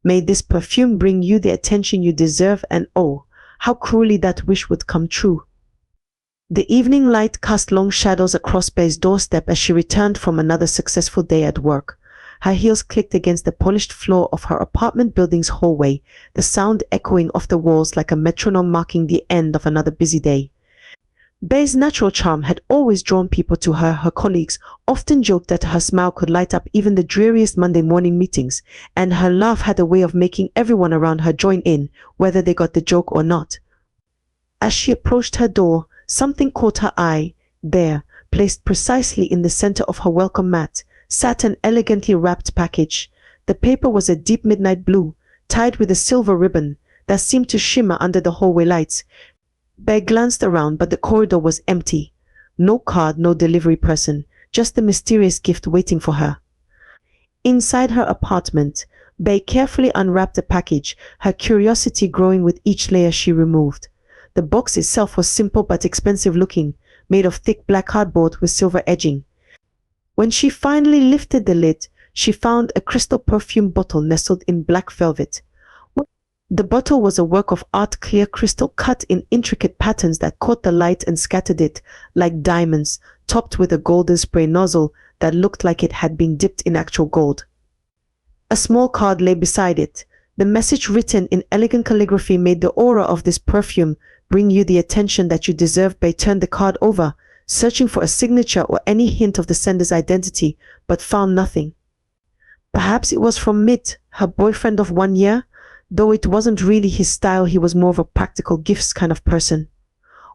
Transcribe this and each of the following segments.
May this perfume bring you the attention you deserve, and oh, how cruelly that wish would come true. The evening light cast long shadows across Bey's doorstep as she returned from another successful day at work. Her heels clicked against the polished floor of her apartment building's hallway, the sound echoing off the walls like a metronome marking the end of another busy day. Bey's natural charm had always drawn people to her. Her colleagues often joked that her smile could light up even the dreariest Monday morning meetings, and her laugh had a way of making everyone around her join in, whether they got the joke or not. As she approached her door, something caught her eye. There, placed precisely in the center of her welcome mat, sat an elegantly wrapped package. The paper was a deep midnight blue, tied with a silver ribbon that seemed to shimmer under the hallway lights. Bey glanced around, but the corridor was empty. No card, no delivery person, just the mysterious gift waiting for her. Inside her apartment, Bey carefully unwrapped the package, her curiosity growing with each layer she removed. The box itself was simple but expensive looking, made of thick black cardboard with silver edging. When she finally lifted the lid, she found a crystal perfume bottle nestled in black velvet. The bottle was a work of art, clear crystal cut in intricate patterns that caught the light and scattered it like diamonds, topped with a golden spray nozzle that looked like it had been dipped in actual gold. A small card lay beside it. The message, written in elegant calligraphy, made the aura of this perfume bring you the attention that you deserve. Bey turned the card over, searching for a signature or any hint of the sender's identity, but found nothing. Perhaps it was from Mit, her boyfriend of 1 year, though it wasn't really his style. He was more of a practical gifts kind of person.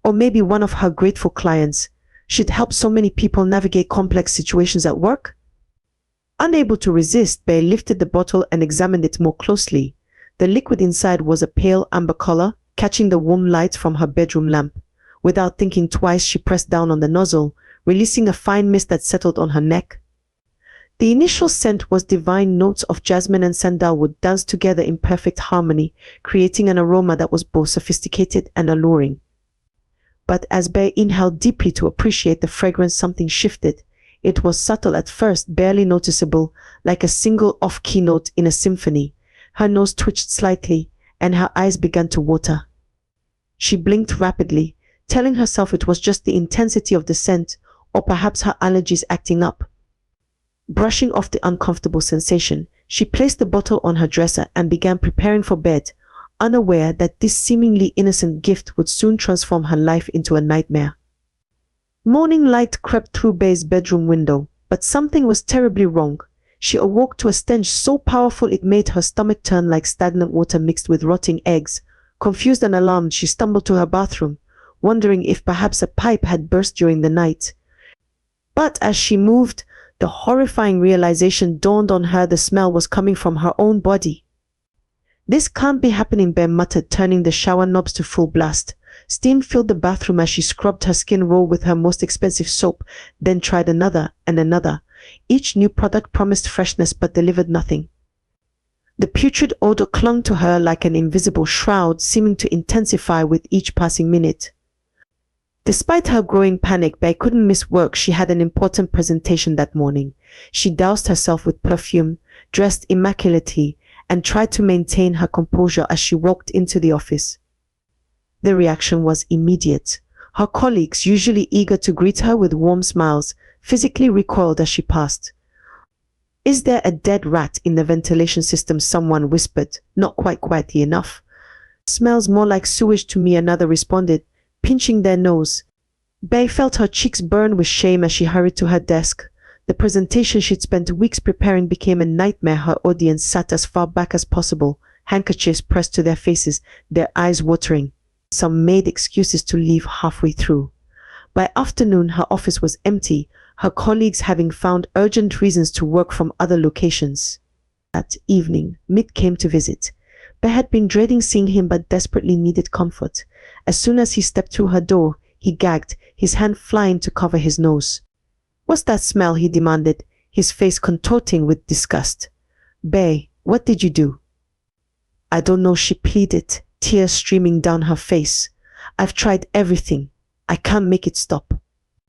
Or maybe one of her grateful clients. She'd helped so many people navigate complex situations at work. Unable to resist, Bey lifted the bottle and examined it more closely. The liquid inside was a pale amber color, catching the warm light from her bedroom lamp. Without thinking twice, she pressed down on the nozzle, releasing a fine mist that settled on her neck. The initial scent was divine. Notes of jasmine and sandalwood danced together in perfect harmony, creating an aroma that was both sophisticated and alluring. But as Bey inhaled deeply to appreciate the fragrance, something shifted. It was subtle at first, barely noticeable, like a single off-key note in a symphony. Her nose twitched slightly, and her eyes began to water. She blinked rapidly, telling herself it was just the intensity of the scent, or perhaps her allergies acting up. Brushing off the uncomfortable sensation, she placed the bottle on her dresser and began preparing for bed, unaware that this seemingly innocent gift would soon transform her life into a nightmare. Morning light crept through Bey's bedroom window, but something was terribly wrong. She awoke to a stench so powerful it made her stomach turn like stagnant water mixed with rotting eggs. Confused and alarmed, she stumbled to her bathroom, wondering if perhaps a pipe had burst during the night. But as she moved, the horrifying realization dawned on her: the smell was coming from her own body. "This can't be happening," Bey muttered, turning the shower knobs to full blast. Steam filled the bathroom as she scrubbed her skin raw with her most expensive soap, then tried another and another. Each new product promised freshness but delivered nothing. The putrid odor clung to her like an invisible shroud, seeming to intensify with each passing minute. Despite her growing panic, Bey couldn't miss work. She had an important presentation that morning. She doused herself with perfume, dressed immaculately, and tried to maintain her composure as she walked into the office. The reaction was immediate. Her colleagues, usually eager to greet her with warm smiles, physically recoiled as she passed. "Is there a dead rat in the ventilation system?" someone whispered, not quite quietly enough. "Smells more like sewage to me," another responded, pinching their nose. Bey felt her cheeks burn with shame as she hurried to her desk. The presentation she'd spent weeks preparing became a nightmare. Her audience sat as far back as possible, handkerchiefs pressed to their faces, their eyes watering. Some made excuses to leave halfway through. By afternoon, her office was empty, her colleagues having found urgent reasons to work from other locations. That evening, Mit came to visit. Bey had been dreading seeing him but desperately needed comfort. As soon as he stepped through her door, he gagged, his hand flying to cover his nose. "What's that smell?" he demanded, his face contorting with disgust. "Bey, what did you do?" "I don't know," she pleaded, tears streaming down her face. "I've tried everything. I can't make it stop."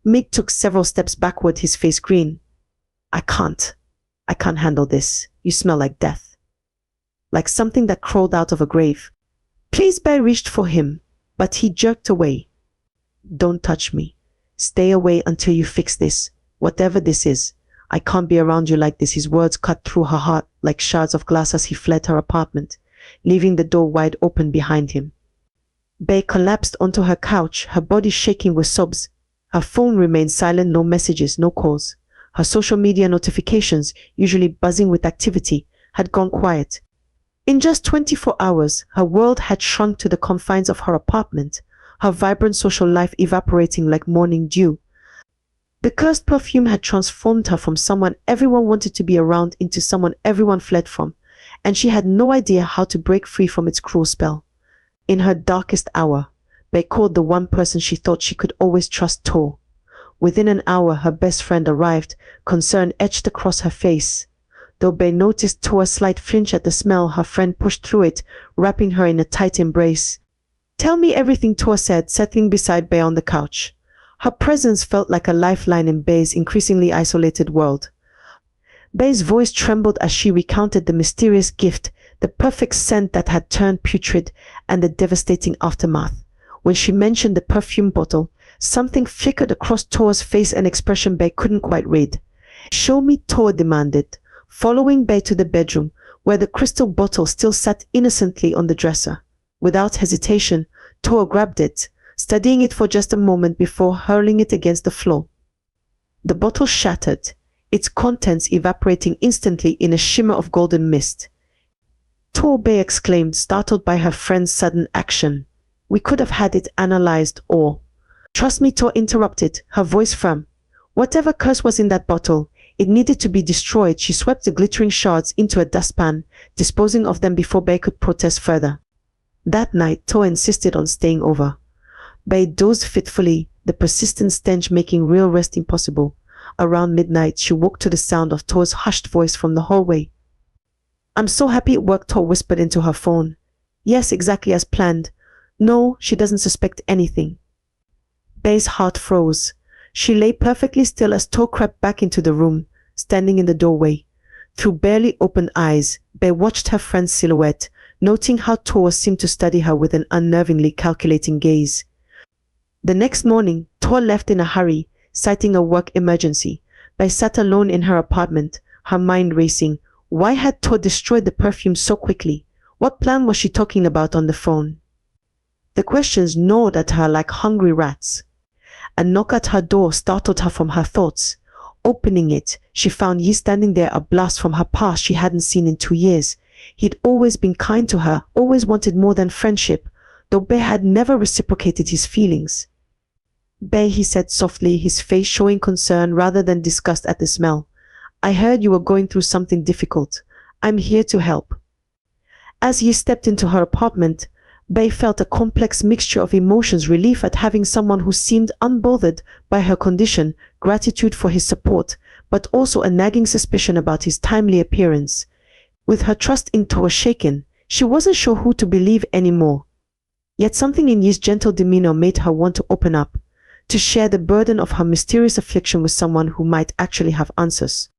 Mit took several steps backward, his face green. I can't handle this. You smell like death." like something that crawled out of a grave. Please, Bay reached for him, but he jerked away. Don't touch me. Stay away until you fix this, whatever this is. I can't be around you like this. His words cut through her heart like shards of glass as he fled her apartment, leaving the door wide open behind him. Bay collapsed onto her couch, her body shaking with sobs. Her phone remained silent, no messages, no calls. Her social media notifications, usually buzzing with activity, had gone quiet. In just 24 hours, her world had shrunk to the confines of her apartment, her vibrant social life evaporating like morning dew. The cursed perfume had transformed her from someone everyone wanted to be around into someone everyone fled from, and she had no idea how to break free from its cruel spell. In her darkest hour, Bay called the one person she thought she could always trust, Tor. Within an hour, her best friend arrived, concern etched across her face. Though Bay noticed Tor's slight flinch at the smell, her friend pushed through it, wrapping her in a tight embrace. Tell me everything, Tor said, settling beside Bay on the couch. Her presence felt like a lifeline in Bay's increasingly isolated world. Bay's voice trembled as she recounted the mysterious gift, the perfect scent that had turned putrid, and the devastating aftermath. When she mentioned the perfume bottle, something flickered across Tor's face, an expression Bay couldn't quite read. Show me, Tor demanded, following Bay to the bedroom, where the crystal bottle still sat innocently on the dresser. Without hesitation, Tor grabbed it, studying it for just a moment before hurling it against the floor. The bottle shattered, its contents evaporating instantly in a shimmer of golden mist. Tor, Bay exclaimed, startled by her friend's sudden action. We could have had it analyzed or... Trust me, Tor interrupted, her voice firm. Whatever curse was in that bottle, it needed to be destroyed. She swept the glittering shards into a dustpan, disposing of them before Bay could protest further. That night, Tor insisted on staying over. Bay dozed fitfully, the persistent stench making real rest impossible. Around midnight, she woke to the sound of Tor's hushed voice from the hallway. I'm so happy it worked, Tor whispered into her phone. Yes, exactly as planned. No, she doesn't suspect anything. Bay's heart froze. She lay perfectly still as Tor crept back into the room, standing in the doorway. Through barely opened eyes, Bay watched her friend's silhouette, noting how Tor seemed to study her with an unnervingly calculating gaze. The next morning, Tor left in a hurry, citing a work emergency. Bay sat alone in her apartment, her mind racing. Why had Tor destroyed the perfume so quickly? What plan was she talking about on the phone? The questions gnawed at her like hungry rats. A knock at her door startled her from her thoughts. Opening it, she found Yi standing there, a blast from her past she hadn't seen in 2 years. He'd always been kind to her, always wanted more than friendship, though Bay had never reciprocated his feelings. Bay, he said softly, his face showing concern rather than disgust at the smell. I heard you were going through something difficult. I'm here to help. As Yi stepped into her apartment, Bay felt a complex mixture of emotions: relief at having someone who seemed unbothered by her condition, gratitude for his support, but also a nagging suspicion about his timely appearance. With her trust in Tor shaken, she wasn't sure who to believe anymore. Yet something in Yi's gentle demeanor made her want to open up, to share the burden of her mysterious affliction with someone who might actually have answers.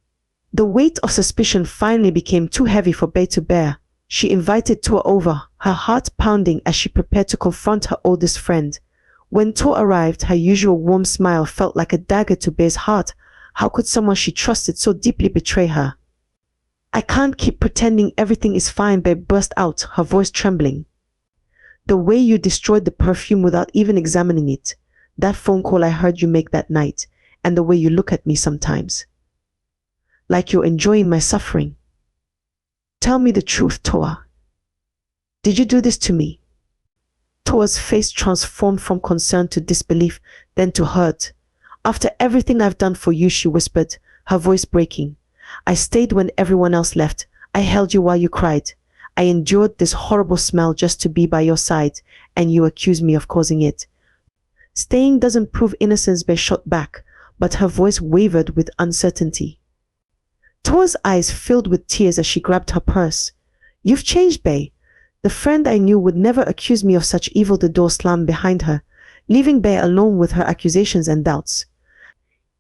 The weight of suspicion finally became too heavy for Bay to bear. She invited Tor over, her heart pounding as she prepared to confront her oldest friend. When Tor arrived, her usual warm smile felt like a dagger to Bay's heart. How could someone she trusted so deeply betray her? I can't keep pretending everything is fine, Bay burst out, her voice trembling. The way you destroyed the perfume without even examining it, that phone call I heard you make that night, and the way you look at me sometimes. Like you're enjoying my suffering. Tell me the truth, Tor. Did you do this to me? Tor's face transformed from concern to disbelief, then to hurt. After everything I've done for you, she whispered, her voice breaking. I stayed when everyone else left. I held you while you cried. I endured this horrible smell just to be by your side, and you accuse me of causing it. Staying doesn't prove innocence, Bay shot back, but her voice wavered with uncertainty. Tor's eyes filled with tears as she grabbed her purse. You've changed, Bay. The friend I knew would never accuse me of such evil. The door slammed behind her, leaving Bay alone with her accusations and doubts.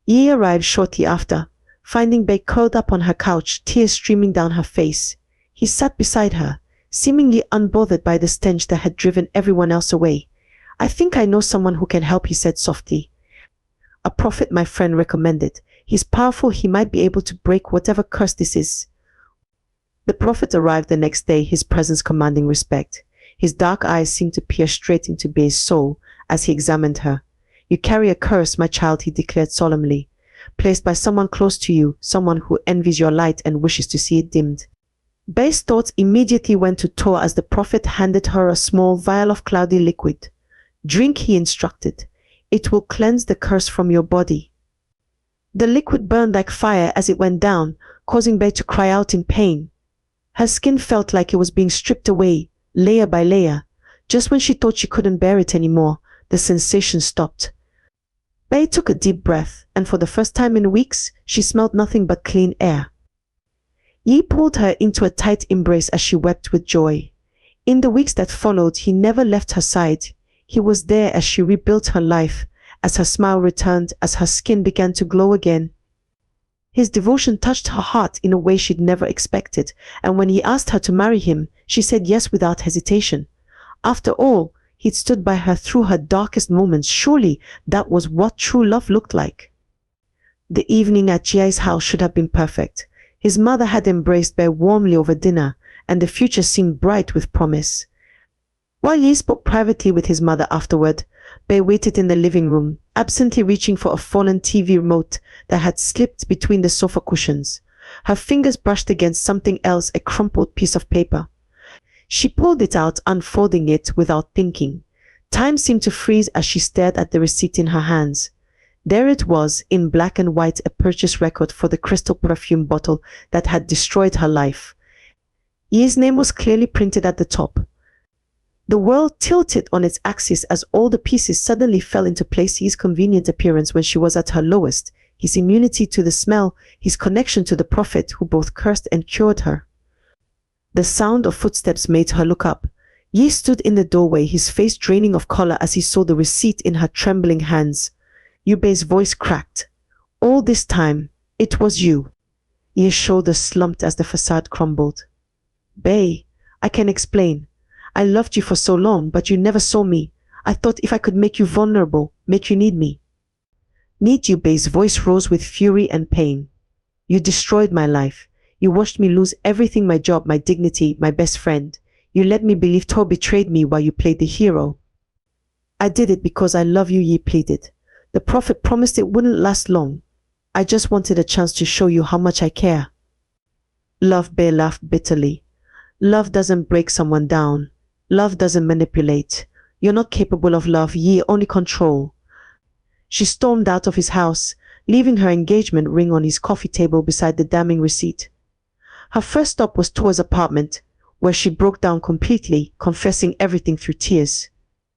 Yi arrived shortly after, finding Bay curled up on her couch, tears streaming down her face. He sat beside her, seemingly unbothered by the stench that had driven everyone else away. "I think I know someone who can help," he said softly. "A prophet my friend recommended. He's powerful. He might be able to break whatever curse this is." The prophet arrived the next day, his presence commanding respect. His dark eyes seemed to peer straight into Bey's soul as he examined her. "You carry a curse, my child," he declared solemnly, "placed by someone close to you, someone who envies your light and wishes to see it dimmed." Bey's thoughts immediately went to Tor as the prophet handed her a small vial of cloudy liquid. "Drink," he instructed. "It will cleanse the curse from your body." The liquid burned like fire as it went down, causing Bey to cry out in pain. Her skin felt like it was being stripped away, layer by layer. Just when she thought she couldn't bear it anymore, the sensation stopped. Bey took a deep breath, and for the first time in weeks, she smelled nothing but clean air. Yi pulled her into a tight embrace as she wept with joy. In the weeks that followed, he never left her side. He was there as she rebuilt her life, as her smile returned, as her skin began to glow again. His devotion touched her heart in a way she'd never expected, and when he asked her to marry him, she said yes without hesitation. After all, he'd stood by her through her darkest moments. Surely that was what true love looked like. The evening at Jiai's house should have been perfect. His mother had embraced Bey warmly over dinner, and the future seemed bright with promise. While Yi spoke privately with his mother afterward, Bey waited in the living room, absently reaching for a fallen TV remote that had slipped between the sofa cushions. Her fingers brushed against something else, a crumpled piece of paper. She pulled it out, unfolding it without thinking. Time seemed to freeze as she stared at the receipt in her hands. There it was, in black and white, a purchase record for the crystal perfume bottle that had destroyed her life. Yi's name was clearly printed at the top. The world tilted on its axis as all the pieces suddenly fell into place. Yi's convenient appearance when she was at her lowest, his immunity to the smell, his connection to the prophet who both cursed and cured her. The sound of footsteps made her look up. Yi stood in the doorway, his face draining of color as he saw the receipt in her trembling hands. Yubei's voice cracked. "All this time, it was you." Yi's shoulders slumped as the facade crumbled. "Bey, I can explain. I loved you for so long, but you never saw me. I thought if I could make you vulnerable, make you need me." "Need you?" Bey's voice rose with fury and pain. "You destroyed my life. You watched me lose everything, my job, my dignity, my best friend. You let me believe Tor betrayed me while you played the hero." "I did it because I love you," Yi pleaded. "The prophet promised it wouldn't last long. I just wanted a chance to show you how much I care." "Love," Bey laughed bitterly. "Love doesn't break someone down. Love doesn't manipulate. You're not capable of love, Yi, only control." She stormed out of his house, leaving her engagement ring on his coffee table beside the damning receipt. Her first stop was Tor's apartment, where she broke down completely, confessing everything through tears.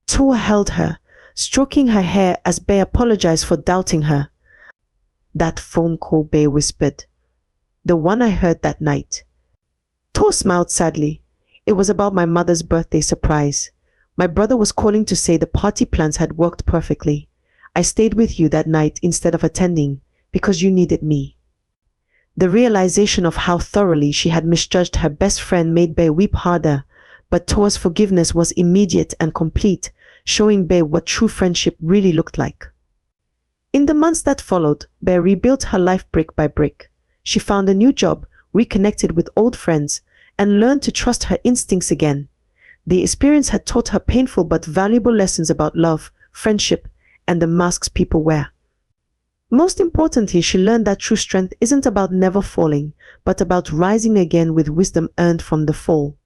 Tor held her, stroking her hair as Bey apologized for doubting her. "That phone call," Bey whispered. "The one I heard that night." Tor smiled sadly. "It was about my mother's birthday surprise. My brother was calling to say the party plans had worked perfectly. I stayed with you that night instead of attending, because you needed me." The realization of how thoroughly she had misjudged her best friend made Bey weep harder, but Tor's forgiveness was immediate and complete, showing Bey what true friendship really looked like. In the months that followed, Bey rebuilt her life brick by brick. She found a new job, reconnected with old friends, and learned to trust her instincts again. The experience had taught her painful but valuable lessons about love, friendship, and the masks people wear. Most importantly, she learned that true strength isn't about never falling, but about rising again with wisdom earned from the fall.